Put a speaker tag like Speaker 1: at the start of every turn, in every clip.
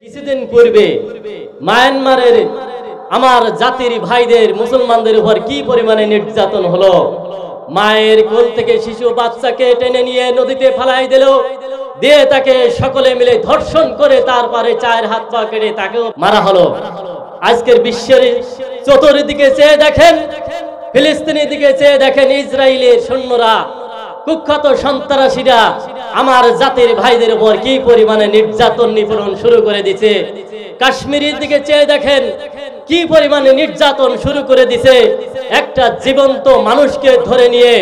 Speaker 1: কিছুদিন পূর্বে মায়ানমারের আমার জাতির ভাইদের মুসলমানদের উপর কি পরিমাণে নির্যাতন হলো। মায়ের কোল থেকে শিশু বাচ্চাকে টেনে নিয়ে নদীতে ফেলাই দিল, দিয়ে তাকে সকলে মিলে ধর্ষণ করে তারপরে চায়ের হাত পা কেটে তাকেও মারা হলো। আজকের বিশ্বের চতুর্দিকে চেয়ে দেখেন, ফিলিস্তিনের দিকে চেয়ে দেখেন, ইসরায়েলের সৈন্যরা, কুখ্যাত সন্ত্রাসীরা আমার জাতির ভাইদের উপর কি পরিমাণে নির্যাতন নিপীড়ন শুরু করে দিছে। কাশ্মীরের দিকে চেয়ে দেখেন কি পরিমাণে নির্যাতন শুরু করে দিছে। একটা জীবন্ত মানুষকে ধরে নিয়ে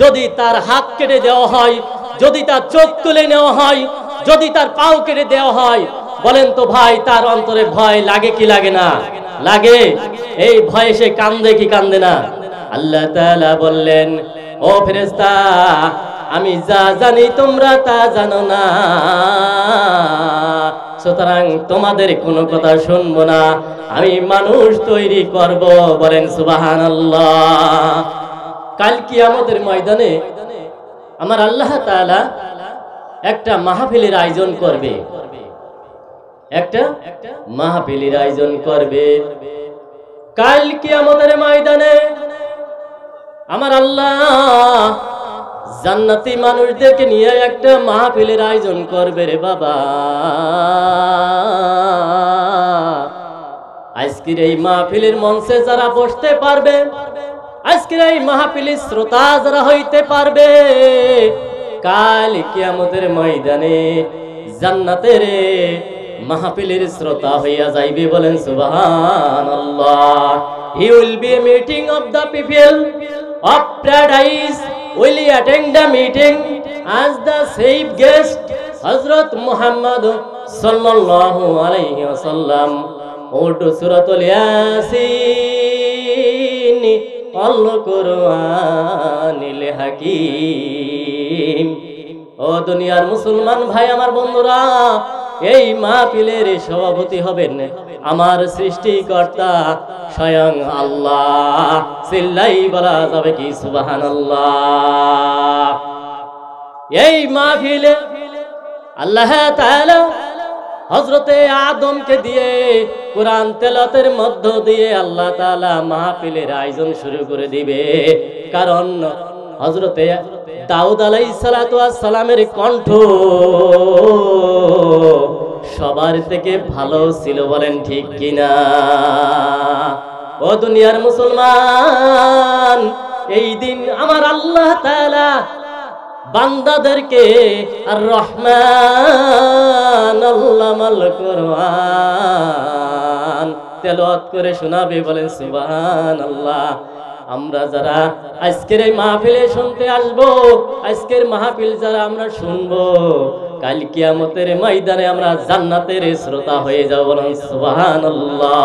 Speaker 1: যদি তার হাত কেটে দেওয়া হয়, যদি তার চোখ তুলে নেওয়া হয়, যদি তার পাও কেটে দেওয়া হয়, বলেন তো ভাই তার অন্তরে ভয় লাগে কি লাগে না? লাগে। এই ভয়ে সে কান্দে কি কান্দে না? আল্লাহ তাআলা বললেন, ও ফেরেশতা, আমি যা জানি তোমরা তা জানো না, সুতরাং তোমাদের কোনো কথা শুনবো না, আমি মানুষ তৈরি করব। বলেন সুবহানাল্লাহ। কাল কিয়ামতের ময়দানে আমার আল্লাহ তাআলা একটা মাহফিলের আয়োজন করবে, একটা মাহফিলের আয়োজন করবে। কাল কিয়ামতের ময়দানে আমার আল্লাহ জান্নাতি মানুষদেরকে নিয়ে একটা মাহফিলের আয়োজন করবে রে বাবা। আজকের এই মাহফিলের মঞ্চে যারা বসতে পারবে, আজকের এই মাহফিলের শ্রোতা যারা হইতে পারবে, কাল কিয়ামতের ময়দানে জান্নাতের মাহফিলের শ্রোতা হইয়া যাইবে। বলেন সুবহানাল্লাহ। He will be a meeting of the people of paradise will attend the meeting as the chief guest Hazrat Muhammad sallallahu alaihi wasallam. Odu suratul Yasin al Qur'anil Hakim. ও দুনিয়ার মুসলমান ভাই আমার বন্ধুরা, এই মাহফিলের সভাপতি হবেন আমার সৃষ্টিকর্তা স্বয়ং আল্লাহ। চিল্লাই বলা যাবে কি সুবহানাল্লাহ। এই মাহফিলে আল্লাহ তাআলা হযরতে আদমকে দিয়ে কোরআন তেলাওয়াতের মধ্য দিয়ে আল্লাহ তাআলা মাহফিলের আয়োজন শুরু করে দিবে। কারণ হযরতে দাউদ আলাইহিস সালাতু ওয়াস সালামের কণ্ঠ সবার থেকে ভালো ছিল। বলেন ঠিক কিনা? ও দুনিয়ার মুসলমান, এই দিন আমার আল্লাহ তাআলা বান্দাদেরকে আর রহমান আল্লামাল কোরআন তেলাওয়াত করে শোনাবে। বলেন সুবহানাল্লাহ। আমরা যারা আজকের এই মাহফিলে শুনতে আসবো, আজকের মাহফিল যারা আমরা শুনবো, কাল কিয়ামতের ময়দানে আমরা জান্নাতের শ্রোতা হয়ে যাব। বলেন সুবহানাল্লাহ।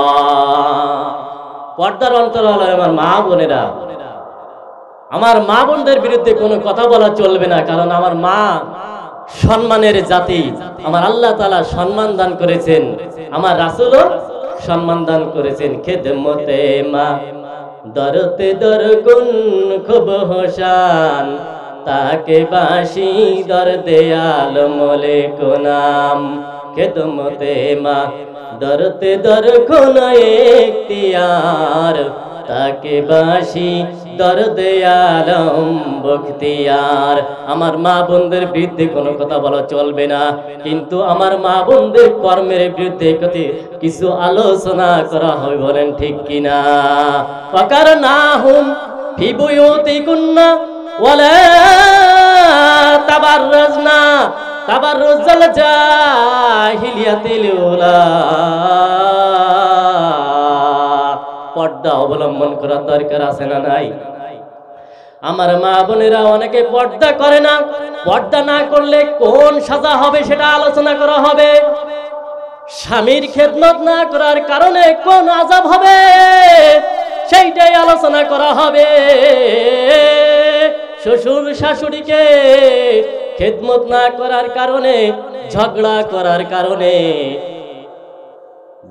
Speaker 1: পর্দার অন্তরালে আমার মা বোনেরা, আমার মা বোনদের বিরুদ্ধে কোনো কথা বলা চলবে না, কারণ আমার মা সম্মানের জাতি। আমার আল্লাহ তাআলা সম্মান দান করেছেন, আমার রাসূলও সম্মান দান করেছেন। খেদমতে মা দরতে দরগুন খুব হোসান, তাকে বাসি দরদে আলমলে কোনাম। খেদমতে মা দরতে দরগুন ইখতিয়ার, তাকে বাসি দরদে আলম বখতিয়ার। আমার মা বোনদের বিরুদ্ধে কোনো কথা বলা চলবে না, কিন্তু আমার মা বোনদের কর্মের বিরুদ্ধে কিছু আলোচনা করা হবে। বলেন ঠিক কিনা? ফাকারনাহুম ফি বুয়ুতিকুন্না ওয়ালা তাবাররাজনা তাবাররুজাল জাহিলিয়াতিল উলা। পর্দা অবলম্বন করার দরকার আছে না নাই? আমার মা বোনেরা অনেকে পর্দা করে না। পর্দা না করলে কোন সাজা হবে সেটা আলোচনা করা হবে। স্বামীর খেদমত না করার কারণে কোন আযাব হবে সেইটাই আলোচনা করা হবে। শ্বশুর শাশুড়িকে খেদমত না করার কারণে, ঝগড়া করার কারণে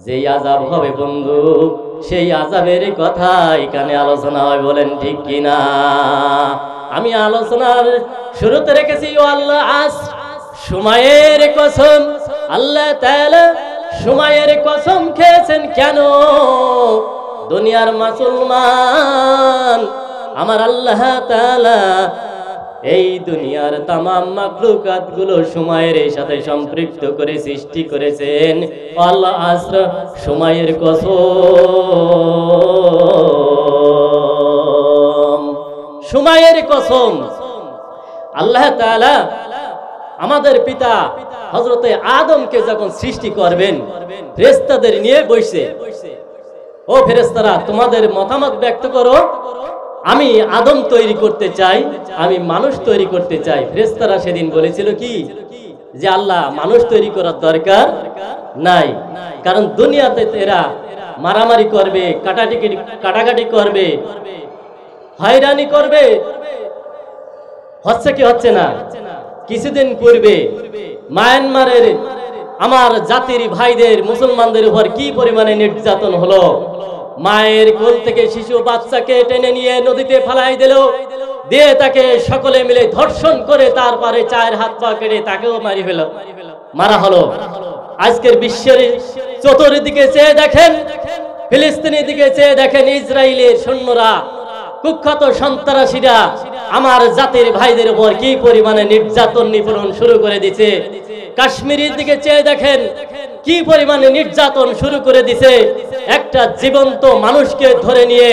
Speaker 1: যে আযাব হবে বন্ধু, সেই আযাবের কথা এখানে আলোচনা হয়। বলেন ঠিক কিনা? আমি আলোচনার শুরুতে রেখেছি ও আল্লাহ আস সময়ের কসম, আল্লাহ তাআলা সময়ের কসম খেয়েছেন কেন? দুনিয়ার মুসলমান, আমার আল্লাহ তাআলা এই দুনিয়ার তামাম মাখলুকাত গুলো সময়ের সাথে সম্পৃক্ত করে সৃষ্টি করেছেন। আল্লাহ আসর, সময়ের কসম, সময়ের কসম। আল্লাহ তাআলা আমাদের পিতা হযরতে আদমকে যখন সৃষ্টি করবেন, ফেরেশতাদের নিয়ে বসে, ও ফেরেশতারা তোমাদের মতামত ব্যক্ত করো, আমি আদম তৈরি করতে চাই, আমি মানুষ তৈরি করতে চাই। ফেরেশতারা সেদিন বলেছিল কি, যে আল্লাহ মানুষ তৈরি করার দরকার নাই, কারণ দুনিয়াতে এরা মারামারি করবে, কাটাকাটি করবে, হয়রানি করবে। হচ্ছে কি হচ্ছে না? কিছুদিন পূর্বে মায়ানমারের আমার জাতির ভাইদের, মুসলমানদের উপর কি পরিমাণে নির্যাতন হলো। মায়ের কোল থেকে শিশু বাচ্চাকে টেনে নিয়ে নদীতে ফেলাই দিল, দিয়ে তাকে সকলে মিলে ধর্ষণ করে তারপরে চায়ের হাত পা কেটে তাকেও মারা হলো। আজকের বিশ্বের চতুর্দিকে চেয়ে দেখেন, ফিলিস্তিনের দিকে চেয়ে দেখেন, ইসরায়েলের সৈন্যরা, কুখ্যাত সন্ত্রাসীরা আমার জাতির ভাইদের উপর কি পরিমাণে নির্যাতন নিপীড়ন শুরু করে দিছে। কাশ্মীরের দিকে চেয়ে দেখেন কি পরিমাণে নির্যাতন শুরু করে দিছে। একটা জীবন্ত মানুষকে ধরে নিয়ে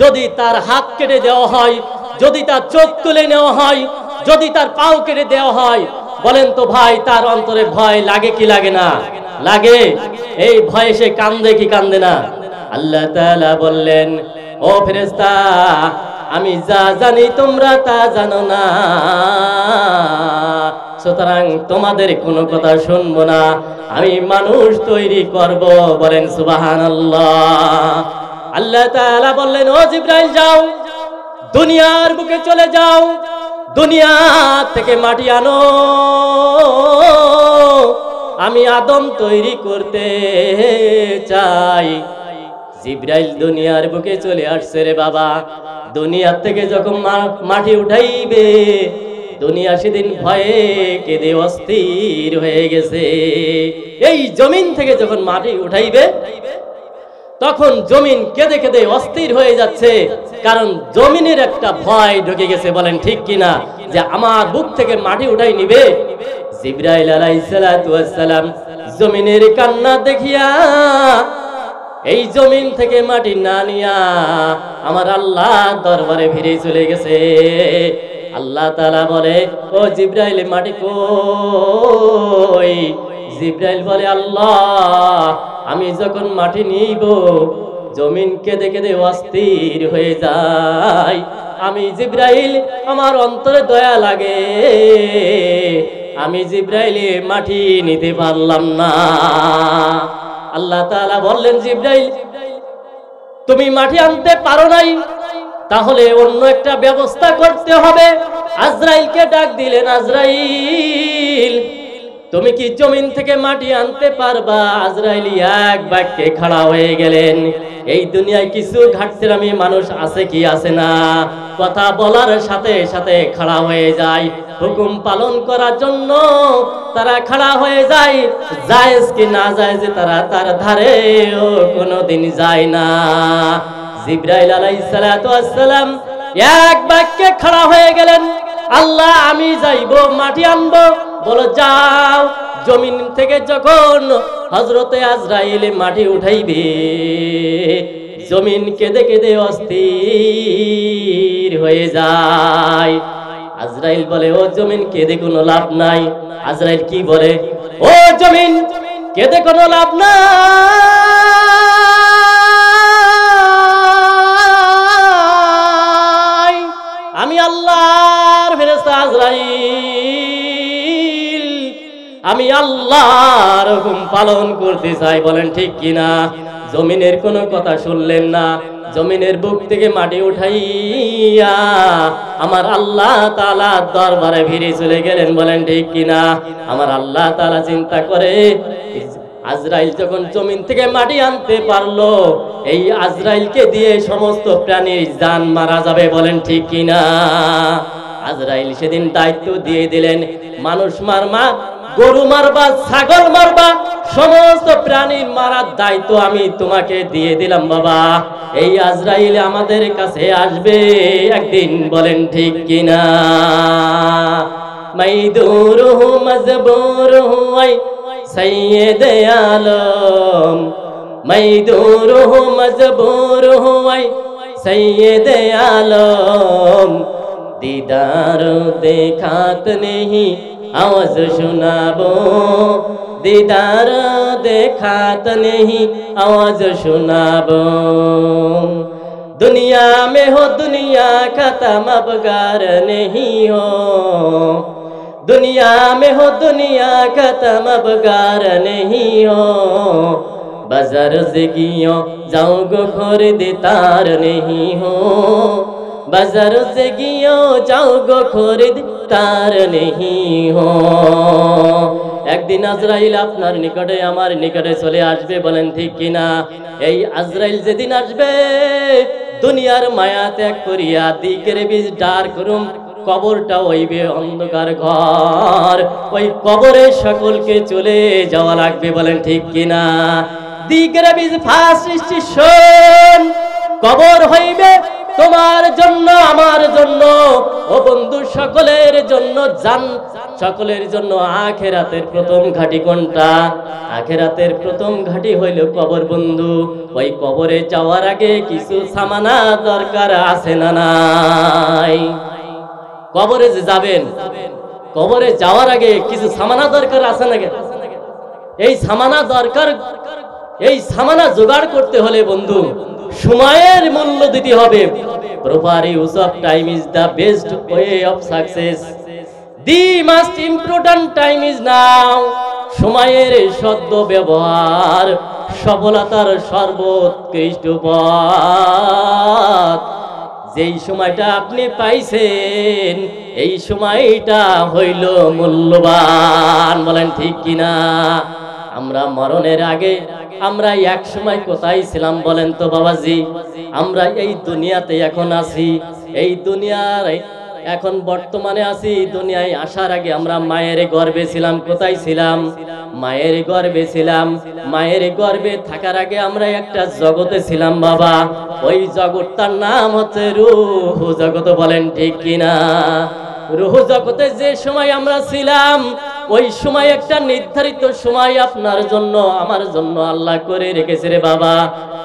Speaker 1: যদি তার হাত কেটে দেওয়া হয়, যদি তার চোখ তুলে নেওয়া হয়, যদি তার পাও কেটে দেওয়া হয়, বলেন তো ভাই, তার অন্তরে ভয় লাগে কি লাগে না? লাগে। এই ভয়ে সে কান্দে কি কান্দে না? আল্লাহ তাআলা বললেন, ও ফেরেশতা, আমি যা জানি তোমরা তা জানো না, সুতরাং তোমাদের কোনো কথা শুনবো না, আমি মানুষ তৈরি করব। বলেন সুবহানাল্লাহ। আল্লাহ তাআলা বললেন, ও জিবরাইল যাও, দুনিয়ার বুকে চলে যাও, দুনিয়া থেকে মাটি আনো, আমি আদম তৈরি করতে চাই। জিবরাইল দুনিয়ার বুকে চলে আসছে রে বাবা। দুনিয়া থেকে যখন মাটি উঠাইবে, দুনিয়া সেদিন ভয়ে কেঁদে অস্থির হয়ে গেছে। এই জমিন থেকে যখন মাটি উঠাইবে, তখন জমিন কেঁদে কেঁদে অস্থির হয়ে যাচ্ছে, কারণ জমিনের একটা ভয় ঢুকে গেছে। বলেন ঠিক কিনা? যে আমার বুক থেকে মাটি উঠাই নিবে। জিবরাইল আলাইহিস সালাতু ওয়াস সালাম জমিনের কান্না দেখিয়া এই জমিন থেকে মাটি না নিয়া আমার আল্লাহ দরবারে ফিরে চলে গেছে। আল্লাহ তাআলা বলে, ও জিবরাইল, মাটি কই? জিবরাইল বলে, আল্লাহ, আমি যখন মাটি নিব, জমিন কেঁদে কেঁদে অস্থির হয়ে যায়। আমি জিবরাইল, আমার অন্তরে দয়া লাগে, আমি জিবরাইল মাটি নিতে পারলাম না। আল্লাহ তাআলা বললেন, জিবরাইল, তুমি মাটি আনতে পারো নাই, তাহলে অন্য একটা ব্যবস্থা করতে হবে। আজরাইলকে ডাক দিলেন, আজরাইল, তুমি কি জমিন থেকে মাটি আনতে পারবা? আজরাইল এক বাক্যে খাড়া হয়ে গেলেন। এই দুনিয়ায় কিছু ঘাটতিরামি মানুষ আছে কি আছে না? কথা বলার সাথে সাথে খাড়া হয়ে যায়, হুকুম পালন করার জন্য তারা খাড়া হয়ে যায়। জায়েজ কি না জায়েজ তারা তার ধারেও কোনোদিন যায় না। জিবরাইল আলাইহিস সালাতু ওয়াস সালাম এক বাক্যে খাড়া হয়ে গেলেন, আল্লাহ, আমি যাইবো, মাটি আনবো। বলো, যাও। জমিন থেকে যখন হযরতে আজরাইল মাটি উঠাইবে, জমিন কেঁদে কেঁদে অস্থির হয়ে যায়। আজরাইল বলে, ও জমিন, কেঁদে কোনো লাভ নাই। আজরাইল কি বলে? ও জমিন, কেঁদে কোনো লাভ নাই, আমি আল্লাহর ফেরেশতা আজরাইল, আমি আল্লাহর হুকুম পালন করতে চাই। বলেন ঠিক কিনা? জমিনের কোনো কথা শুনলেন না, জমিনের বুক থেকে মাটি উঠাইয়া আমার আল্লাহ তাআলা দরবারে ফিরে চলে গেলেন। বলেন ঠিক কিনা? আমার আল্লাহ তাআলা চিন্তা করে, আজরাইল যখন জমিন থেকে মাটি আনতে পারলো, এই আজরাইলকে দিয়ে সমস্ত প্রাণীর জান মারা যাবে। বলেন ঠিক কিনা? আজরাইল সেদিন দায়িত্ব দিয়ে দিলেন, মানুষ গরু মারবা, ছাগল মারবা, সমস্ত প্রাণীর মারার দায়িত্ব আমি তোমাকে দিয়ে দিলাম বাবা। এই আজরাইল আমাদের কাছে আসবে একদিন, বলেন ঠিক কিনা? মাইদুরহু মজবুরহু আই সৈয়দে আলম, মাইদুরহু মজবুরহু আই সৈয়দে আলম, दीदार देखात नहीं आवाज सुनाबो, दीदार देखात नहीं आवाज सुनाबो। दुनिया में हो दुनिया का तमबगार नहीं हो, दुनिया में हो दुनिया का तमबगार नहीं हो। बाजार से गियो जाओगो खरीदार नहीं हो, बाजार से गियो जाओगो खरीदार नहीं हो। একদিন আজরাইল আপনার নিকটে আমার নিকটে চলে আসবে, বলেন ঠিক কিনা? এই আজরাইল যেদিন আসবে, দুনিয়ার মায়া ত্যাগ করিয়া দিকের বীজ ডার্ক রুম, কবরটা হইবে অন্ধকার ঘর। ওই কবরে সকলকে চলে যাওয়া লাগবে, বলেন ঠিক কিনা? দিকের বীজ ফার্স্ট স্টেশন কবর হইবে তোমার জন্য আমার জন্য, ও বন্ধু সকলের জন্য জান, সকলের জন্য আখেরাতের প্রথম ঘাঁটি কোনটা? আখেরাতের প্রথম ঘাঁটি হইল কবর বন্ধু। ওই কবরে যাওয়ার আগে কিছু সামানা দরকার আছে না নাই? কবরে যে যাবেন, কবরে যাওয়ার আগে কিছু সামানা দরকার আছে না? এই সামানা দরকার, এই সামানা জোগাড় করতে হলে বন্ধু সময়ের মূল্য দিতে হবে। Proper use of time is the best way of success. The most important time is now. সময়ের সদ্য ব্যবহার সফলতার সর্বোৎকৃষ্ট পথ। যেই সময়টা আপনি পাইছেন, এই সময়টা হইল মূল্যবান, বলেন ঠিক কিনা? আমরা মরণের আগে আমরা এক সময় কোথায় ছিলাম বলেন তো বাবাজি? আমরা এই দুনিয়াতে এখন আছি, এই দুনিয়ার এখন বর্তমানে আছি। দুনিয়ায় আসার আগে আমরা মায়ের গর্ভে ছিলাম। কোথায় ছিলাম? মায়ের গর্ভে ছিলাম। মায়ের গর্ভে থাকার আগে আমরা একটা জগতে ছিলাম বাবা। ওই জগৎটার নাম হচ্ছে রূহ জগৎ, বলেন ঠিক কিনা? রূহ জগতে যে সময় আমরা ছিলাম, ওই সময় একটা নির্ধারিত সময় আপনার জন্য আমার জন্য আল্লাহ করে রেখেছে রে বাবা।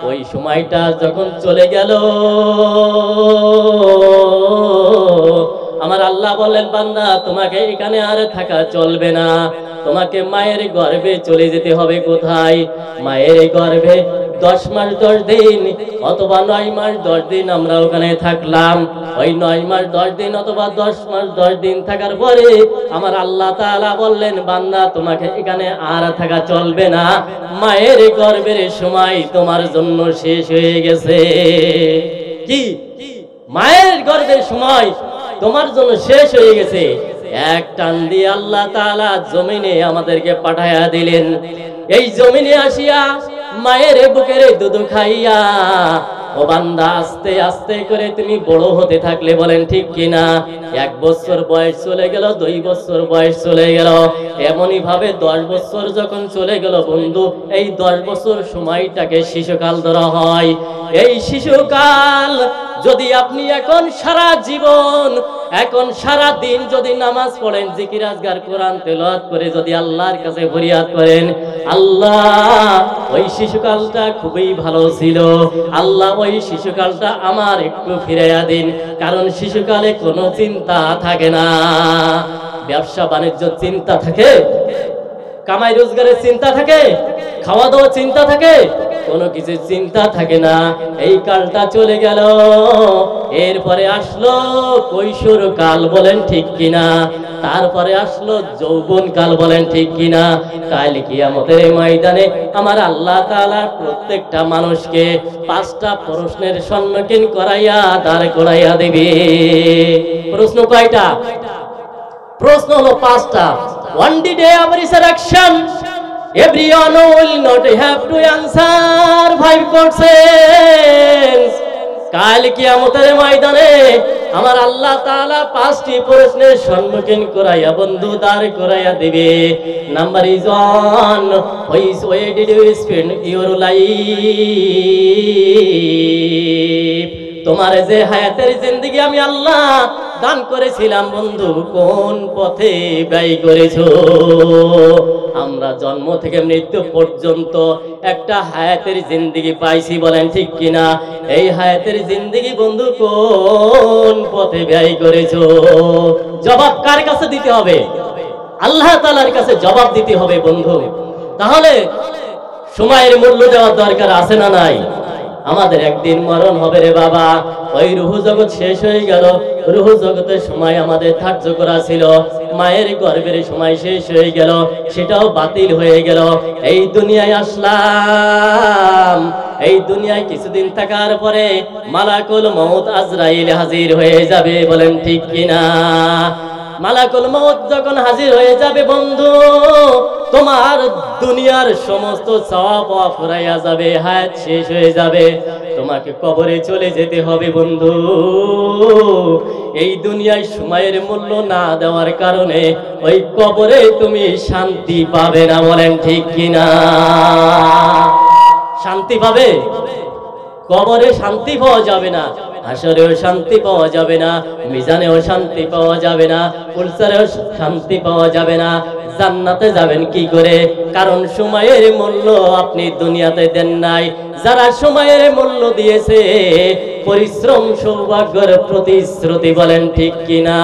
Speaker 1: ওই সময়টা যখন চলে গেল, আমার আল্লাহ বললেন, বান্দা তোমাকে এখানে আর থাকা চলবে না, তোমাকে মায়ের গর্ভে চলে যেতে হবে। কোথায়? মায়ের গর্ভে 10 মাস 10 দিন অথবা 9 মাস 10 দিন আমরা ওখানে থাকলাম। ওই 9 মাস 10 দিন অথবা 10 মাস 10 দিন থাকার পরে আমার আল্লাহ তাআলা বললেন, বান্দা তোমাকে এখানে আর থাকা চলবে না, মায়ের গর্ভের সময় তোমার জন্য শেষ হয়ে গেছে। কি? মায়ের গর্ভের সময় তোমার জন্য শেষ হয়ে গেছে। এক টান দিয়ে আল্লাহ তাআলা জমিনে আমাদেরকে পাঠায়া দিলেন। এই জমিনে আসিয়া মায়ের বুকের দুধ খাইয়া, ও বান্দা আস্তে আস্তে করে তুমি বড় হতে থাকলে, বলেন ঠিক কিনা? 1 বছর বয়স চলে গেল, 2 বছর বয়স চলে গেল, এমনই ভাবে 10 বছর যখন চলে গেল বন্ধু, এই 10 বছর সময়টাকে শিশুকাল ধরা হয়। এই শিশুকাল যদি আপনি এখন সারা জীবন, এখন সারা দিন যদি নামাজ পড়েন, জিকির আজকার, কোরআন তেলাওয়াত করে যদি আল্লাহর কাছে ফরিয়াদ করেন, আল্লাহ ওই শিশুকালটা খুবই ভালো ছিল, আল্লাহ ওই শিশুকালটা আমার একটু ফিরাইয়া দিন। কারণ শিশুকালে কোনো চিন্তা থাকে না। ব্যবসা বাণিজ্য চিন্তা থাকে, কামাই রোজগারের চিন্তা থাকে, খাওয়া দাওয়া চিন্তা থাকে, কোনো কিছু চিন্তা থাকে না। এই কালটা চলে গেল, এরপরে আসলো কৈশোর কাল, বলেন ঠিক কিনা? তারপরে আসলো যৌবন কাল, বলেন ঠিক কিনা? কাল কিয়ামতের ময়দানে আমার আল্লাহ তাআলা প্রত্যেকটা মানুষকে 5টা প্রশ্নের সম্মুখীন করাইয়া দাঁড় করাইয়া দিবে। প্রশ্ন কয়টা? প্রশ্ন হলো 5টা। On the day of resurrection, everyone will not have to answer 5 questions. কাল কিয়ামতের ময়দানে আমার আল্লাহ তাআলা 5টি প্রশ্নের সম্মুখীন করাইয়া বন্ধু দাঁড় করাইয়া দিবে। Number is 1, which way did you spend your life? তোমার যে হায়াতের জিন্দেগি আমি আল্লাহ দান করেছিলাম বন্ধু, কোন পথে ব্যয় করেছো? আমরা জন্ম থেকে মৃত্যু পর্যন্ত একটা হায়াতের জিন্দেগি পাইছি, বলেন ঠিক কিনা? এই হায়াতের জিন্দেগি বন্ধু কোন পথে ব্যয় করেছো? জবাব কার কাছে দিতে হবে? আল্লাহ তাআলার কাছে জবাব দিতে হবে বন্ধু। তাহলে সময়ের মূল্য দেওয়ার দরকার আছে না নাই? আমাদের একদিন মরণ হবে রে বাবা। ওই রূহ জগৎ শেষ হয়ে গেল, রূহ জগতের সময় আমাদের ধার্য করা ছিল, মায়ের গর্ভের সময় শেষ হয়ে গেল, সেটাও বাতিল হয়ে গেল। এই দুনিয়ায় আসলাম, এই দুনিয়ায় কিছুদিন থাকার পরে মালাকুল মউত আজরাইল হাজির হয়ে যাবে, বলেন ঠিক কিনা? মালাকুল মউত যখন হাজির হয়ে যাবে বন্ধু, তোমার দুনিয়ার সমস্ত সওয়াব ফুরাইয়া যাবে, হায়াত শেষ হয়ে যাবে, তোমাকে কবরে চলে যেতে হবে বন্ধু। এই দুনিয়ায় সময়ের মূল্য না দেওয়ার কারণে ওই কবরে তুমি শান্তি পাবে না, বলেন ঠিক কিনা? শান্তি পাবে? কবরে শান্তি পাওয়া যাবে না, হাসরেও শান্তি পাওয়া যাবে না, মিজানেও শান্তি পাওয়া যাবে না, পুলসারেও শান্তি পাওয়া যাবে না। জান্নাতে যাবেন কি করে? কারণ সময়ের মূল্য আপনি দুনিয়াতে দেন নাই। যারা সময়ের মূল্য দিয়েছে, পরিশ্রম সৌভাগ্যের প্রতিশ্রুতি, বলেন ঠিক কিনা?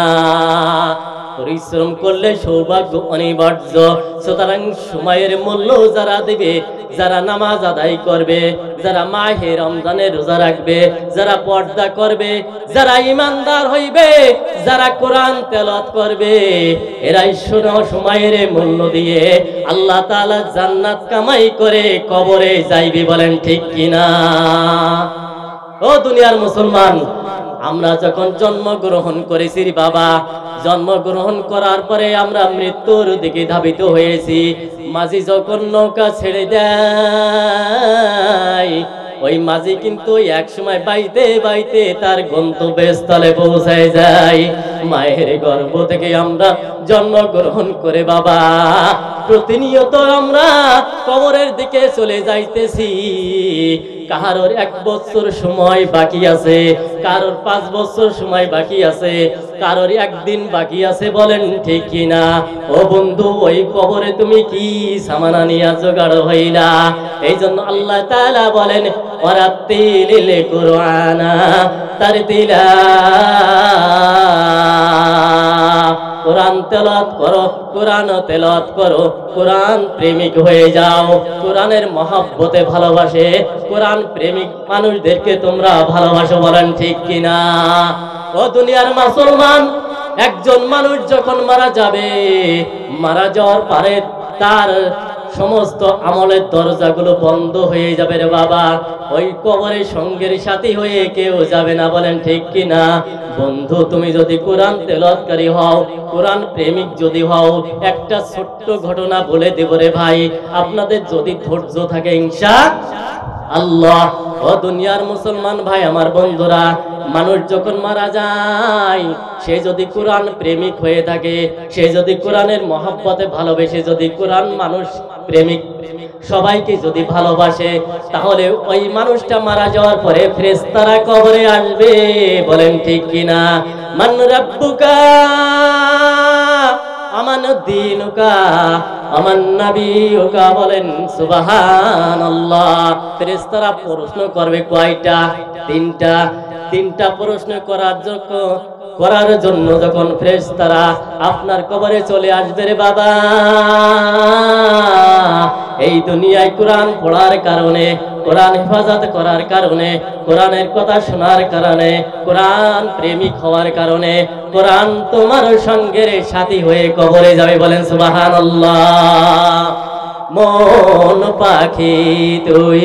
Speaker 1: পরিশ্রম করলে সৌভাগ্য অনিবার্য। সুতরাং সময়ের মূল্য যারা দিবে, যারা নামাজ আদায় করবে, যারা মাহে রমজানের রোজা রাখবে, যারা পর্দা করবে, যারা ইমানদার হইবে, যারা কোরআন তেলাওয়াত করবে, এরাই সময়ের মূল্য দিয়ে আল্লাহ তাআলা জান্নাত কামাই করে কবরে যাইবে, বলেন ঠিক কিনা? ও দুনিয়ার মুসলমান, আমরা যখন জন্মগ্রহণ করেছি বাবা, জন্মগ্রহণ করার পরে আমরা মৃত্যুর দিকে ধাবিত হয়েছি। মাঝি যখন নৌকা ছেড়ে দেয়, ওই মাঝি কিন্তু এক সময় বাইতে বাইতে তার গন্তব্যস্থলে পৌঁছায় যায়। মায়ের গর্ভ থেকে আমরা জন্মগ্রহণ করে বাবা, প্রতিনিয়ত আমরা কবরের দিকে চলে যাইতেছি। কারোর 1 বছর সময় বাকি আছে, কারোর 5 বছর সময় বাকি আছে, কারোর 1 দিন বাকি আছে, বলেন ঠিক কিনা? ও বন্ধু, ওই কবরে তুমি কি সামানা নিয়া জোগাড় হইলা? এই জন্য আল্লাহ তাআলা বলেন, ওয়ারাতিলিল কুরআনা তারতিলা, কোরআন তেলাওয়াত করো, কোরআন তেলাওয়াত করো, কোরআন প্রেমিক হয়ে যাও। কোরআনের মহব্বতে ভালোবাসে, কোরআন প্রেমিক মানুষদেরকে তোমরা ভালোবাসো, বলেন ঠিক কিনা? ও দুনিয়ার মুসলমান, একজন মানুষ যখন মারা যাবে, মারা যাওয়ার পরে তার সমস্ত আমলের দরজাগুলো বন্ধ হয়ে যাবে রে বাবা। ওই কবরে সঙ্গের সাথী হয়ে কেউ যাবে না, বলেন ঠিক কিনা? বন্ধু, তুমি যদি কোরআন তেলাওয়াতকারী হও, কোরআন প্রেমিক যদি হও, একটা ছোট্ট ঘটনা বলে দেব রে ভাই, আপনাদের যদি ধৈর্য থাকে ইনশাআল্লাহ। ও দুনিয়ার মুসলমান ভাই আমার বন্ধুরা, মানুষ যখন মারা যায়, সে যদি কোরআন প্রেমিক হয়ে থাকে, সে যদি কোরআনের মহব্বতে ভালোবেসে, যদি কোরআন মানুষ প্রেমিক সবাইকে যদি ভালোবাসে, তাহলে ওই মানুষটা মারা যাওয়ার পরে ফেরেশতারা কবরে আসবে, বলেন ঠিক কিনা? মান রাব্বুকা আমান দিনুকা আমান নবিয়ুকা, বলেন সুবহানাল্লাহ। ফেরেশতারা প্রশ্ন করবে কয়টা? 3টা প্রশ্ন করার জন্য যখন ফেরেশতারা আপনার কবরে চলে আসবে রে বাবা, এই দুনিয়ায় কোরআন পড়ার কারণে, কোরআন হেফাজত করার কারণে, কোরআনের কথা শোনার কারণে, কোরআন প্রেমিক হওয়ার কারণে কোরআন তোমার সঙ্গের সাথী হয়ে কবরে যাবে, বলেন সুবহানাল্লাহ। মন পাখি তুই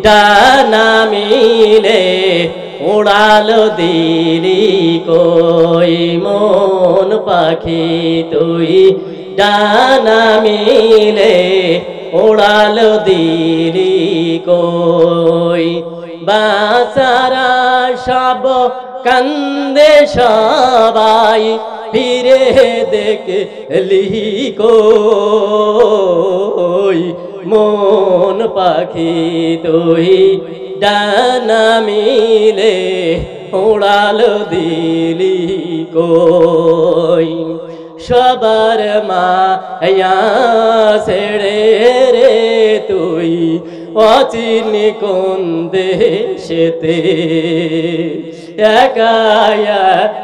Speaker 1: ডানা মিলে উড়ালো দিলি কই, মন পাখি তুই ডানা মিলে উড়ালো দিলি কই, বাঁচারা সব কান্দে সবাই ফিরে দেখলি কই মন পাখি তুই ডানা মিলে উড়ালো দিলি কই সবার মায়া ছেড়ে রে তুই অচিনি কোন দেশেতে একা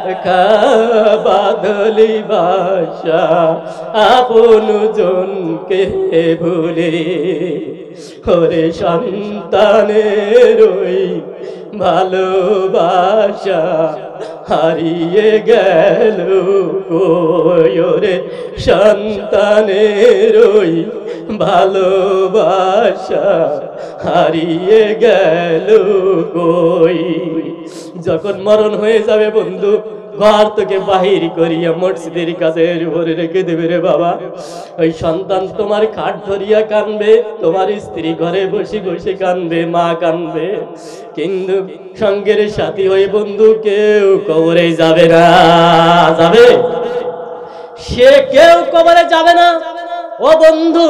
Speaker 1: একা বাদলি বাসা আপন জনকে ভুলে ওরে সন্তানের ওই ভালোবাসা হারিয়ে গেল কই ওরে সন্তানের ওই ভালোবাসা হারিয়ে গেল কই যখন মরণ হয়ে যাবে বন্ধু ঘর থেকে বাহির করিয়া মসজিদের কাজের উপরে রেখে দেবে রে বাবা ওই সন্তান তোমার খাট ধরিয়া কানবে তোমার স্ত্রী ঘরে বসে বসে কানবে মা কানবে কিন্তু সঙ্গের সাথী হয়ে বন্ধু কেউ কবরে যাবে না যাবে সে কেউ কবরে যাবে না ও বন্ধু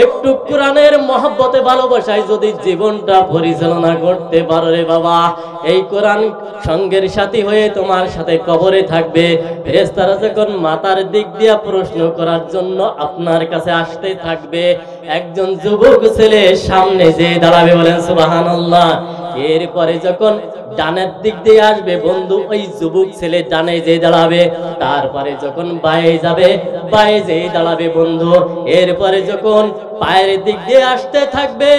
Speaker 1: একটু কোরআনের মহব্বতে ভালোবাসায় যদি জীবনটা পরিচালনা করতে পারো রে বাবা এই কোরআন সঙ্গের সাথী হয়ে তোমার সাথে কবরে থাকবে ফেরেশতারা যখন মাথার দিক দিয়া প্রশ্ন করার জন্য আপনার কাছে আসতে থাকবে একজন যুবক ছেলে সামনে যে দাঁড়াবে বলেন সুবহানাল্লাহ এরপরে যখন ডানের দিক দিয়ে আসবে বন্ধু ওই যুবক ছেলে ডানে যে দাঁড়াবে তারপরে যখন বায়ে যাবে বায়ে যে দাঁড়াবে বন্ধু এরপরে যখন পায়ের দিক দিয়ে আসতে থাকবে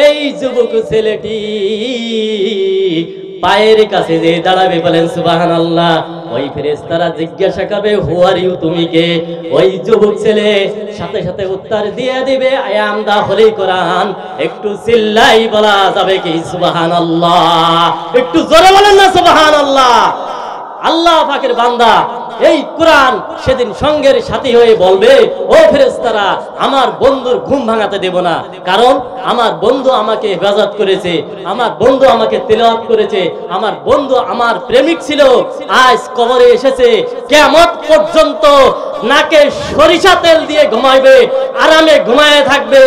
Speaker 1: এই যুবক ছেলেটি পায়ের কাছে যে দাঁড়াবে বলেন সুবহানাল্লাহ ওই ফেরেশতারা জিজ্ঞাসা করবে হু আর ইউ তুমি কে ওই যুবক ছেলে সাথে সাথে উত্তর দিয়ে দিবে আই অ্যাম দা হোলি কোরআন একটু চিল্লাই বলা যাবে কি সুবহানাল্লাহ একটু জোরে বলেন না সুবহানাল্লাহ আল্লাহ পাকের বান্দা এই কোরআন সেদিন সঙ্গের সাথী হয়ে বলবে ও ফেরেশতারা আমার বন্ধুর ঘুম ভাঙাতে দেব না কারণ আমার বন্ধু আমাকে হেফাজত করেছে আমার বন্ধু আমাকে তেলাওয়াত করেছে আমার বন্ধু আমার প্রেমিক ছিল আজ কবরে এসেছে কিয়ামত পর্যন্ত নাকে সরিষা তেল দিয়ে ঘুমাইবে আরামে ঘুমায়ে থাকবে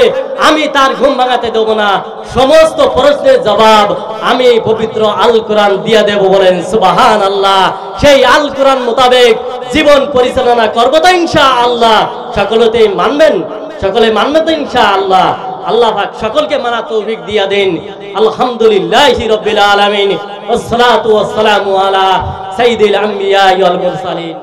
Speaker 1: আমি তার ঘুম ভাঙাতে দেব না সমস্ত প্রশ্নের জবাব আমি পবিত্র আল কোরআন দিয়ে দেব বলেন সুবহানাল্লাহ সেই আল কোরআন মোতাবেক জীবন পরিচালনা করব তো ইনশাআল্লাহ সকলেই মানবেন সকলে মানবেন তো ইনশাআল্লাহ আল্লাহ পাক সকলকে মানা তৌফিক দিয়া দেন আলহামদুলিল্লাহি রাব্বিল আলামিন ওয়াসসালাতু ওয়াসসালামু আলা সাইয়্যিদিল আম্বিয়া ওয়াল মুরসালিন